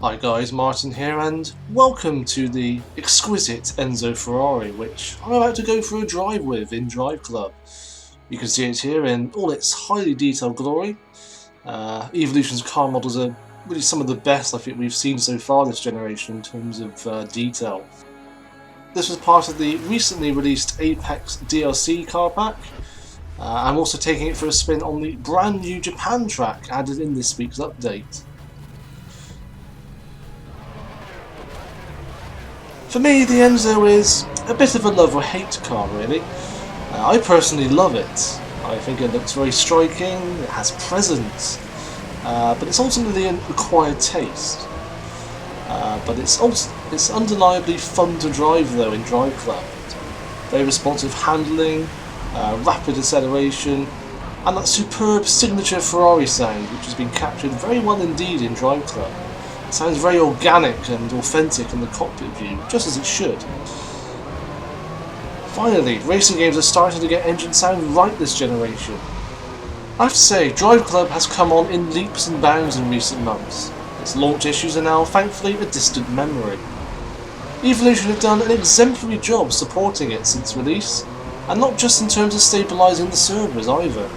Hi guys, Martin here and welcome to the exquisite Enzo Ferrari, which I'm about to go for a drive with in DriveClub. You can see it here in all its highly detailed glory. Evolution's car models are really some of the best I think we've seen so far this generation in terms of detail. This was part of the recently released Apex DLC car pack. I'm also taking it for a spin on the brand new Japan track added in this week's update. For me, the Enzo is a bit of a love or hate car really. I personally love it. I think it looks very striking, it has presence, but it's ultimately an acquired taste. But it's undeniably fun to drive though in DriveClub. Very responsive handling, rapid acceleration, and that superb signature Ferrari sound which has been captured very well indeed in DriveClub. It sounds very organic and authentic in the cockpit view, just as it should. Finally, racing games are starting to get engine sound right this generation. I have to say, DriveClub has come on in leaps and bounds in recent months. Its launch issues are now thankfully a distant memory. Evolution have done an exemplary job supporting it since release, and not just in terms of stabilising the servers either.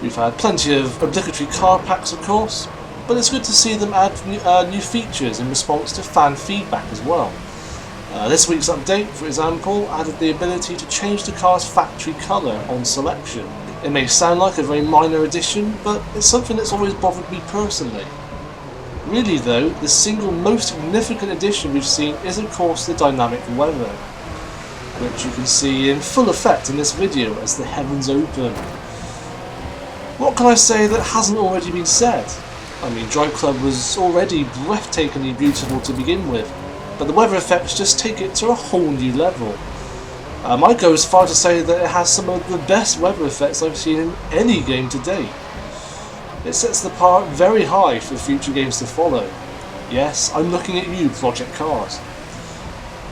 We've had plenty of obligatory car packs of course, but it's good to see them add new features in response to fan feedback as well. This week's update, for example, added the ability to change the car's factory colour on selection. It may sound like a very minor addition, but it's something that's always bothered me personally. Really though, the single most significant addition we've seen is of course the dynamic weather, which you can see in full effect in this video as the heavens open. What can I say that hasn't already been said? I mean, DriveClub was already breathtakingly beautiful to begin with, but the weather effects just take it to a whole new level. I might go as far to say that it has some of the best weather effects I've seen in any game to date. It sets the bar very high for future games to follow. Yes, I'm looking at you, Project Cars.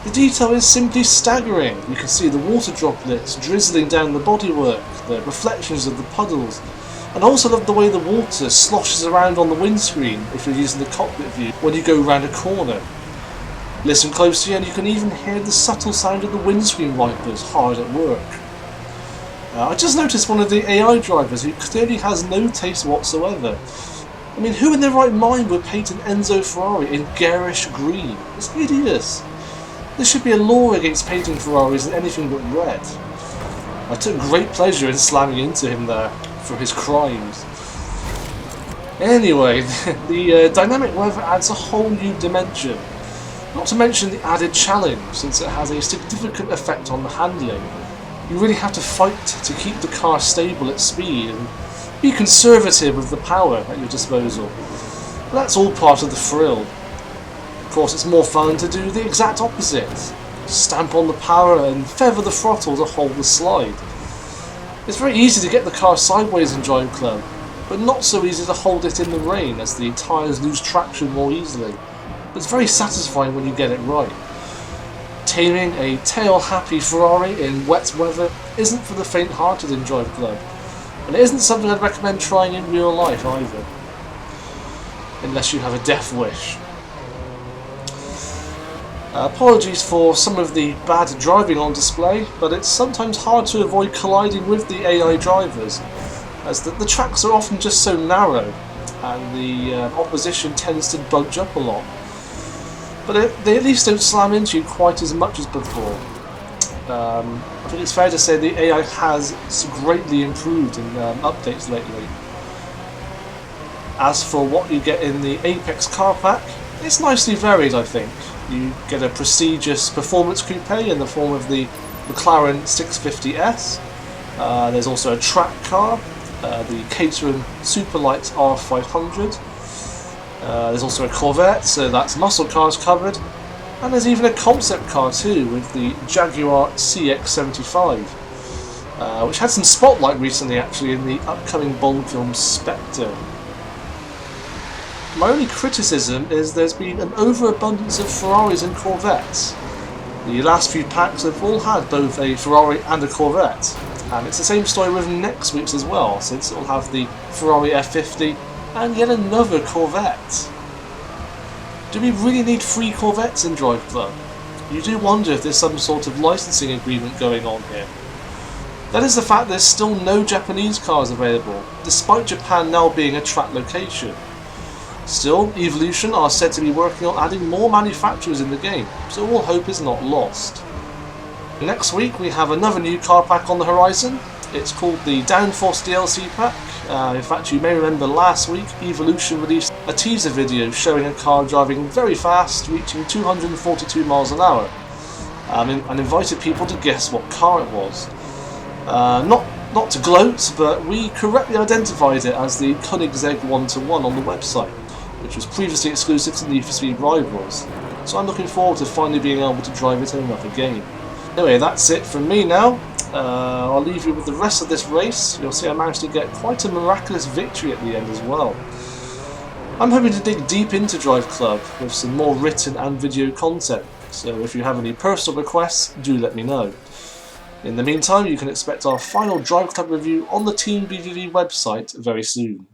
The detail is simply staggering. You can see the water droplets drizzling down the bodywork, the reflections of the puddles, and I also love the way the water sloshes around on the windscreen if you're using the cockpit view when you go round a corner. Listen closely and you can even hear the subtle sound of the windscreen wipers hard at work. I just noticed one of the AI drivers who clearly has no taste whatsoever. I mean, who in their right mind would paint an Enzo Ferrari in garish green? It's hideous. There should be a law against painting Ferraris in anything but red. I took great pleasure in slamming into him there for his crimes. Anyway, the dynamic weather adds a whole new dimension. Not to mention the added challenge, since it has a significant effect on the handling. You really have to fight to keep the car stable at speed and be conservative with the power at your disposal. But that's all part of the thrill. Of course, it's more fun to do the exact opposite. Stamp on the power and feather the throttle to hold the slide. It's very easy to get the car sideways in DriveClub, but not so easy to hold it in the rain as the tyres lose traction more easily. But it's very satisfying when you get it right. Taming a tail-happy Ferrari in wet weather isn't for the faint-hearted in DriveClub, and it isn't something I'd recommend trying in real life either, unless you have a death wish. Apologies for some of the bad driving on display, but it's sometimes hard to avoid colliding with the AI drivers, as the tracks are often just so narrow, and the opposition tends to bunch up a lot. But they at least don't slam into you quite as much as before. I think it's fair to say the AI has greatly improved in updates lately. As for what you get in the Apex car pack, it's nicely varied I think. You get a prestigious performance coupe in the form of the McLaren 650S. There's also a track car, the Caterham Superlight R500. There's also a Corvette, so that's muscle cars covered. And there's even a concept car too, with the Jaguar CX-75, which had some spotlight recently actually in the upcoming Bond film Spectre. My only criticism is there's been an overabundance of Ferraris and Corvettes. The last few packs have all had both a Ferrari and a Corvette, and it's the same story with next week's as well, since it will have the Ferrari F50 and yet another Corvette. Do we really need 3 Corvettes in DriveClub? You do wonder if there's some sort of licensing agreement going on here. That is the fact there's still no Japanese cars available, despite Japan now being a track location. Still, Evolution are said to be working on adding more manufacturers in the game, so all hope is not lost. Next week we have another new car pack on the horizon. It's called the Downforce DLC pack. In fact, you may remember last week Evolution released a teaser video showing a car driving very fast, reaching 242 miles an hour, and invited people to guess what car it was. Not to gloat, but we correctly identified it as the Koenigsegg 1-1 on the website, which was previously exclusive to Need for Speed Rivals, so I'm looking forward to finally being able to drive it in another game. Anyway, that's it from me now. I'll leave you with the rest of this race. You'll see I managed to get quite a miraculous victory at the end as well. I'm hoping to dig deep into DriveClub with some more written and video content, so if you have any personal requests, do let me know. In the meantime, you can expect our final DriveClub review on the Team BVV website very soon.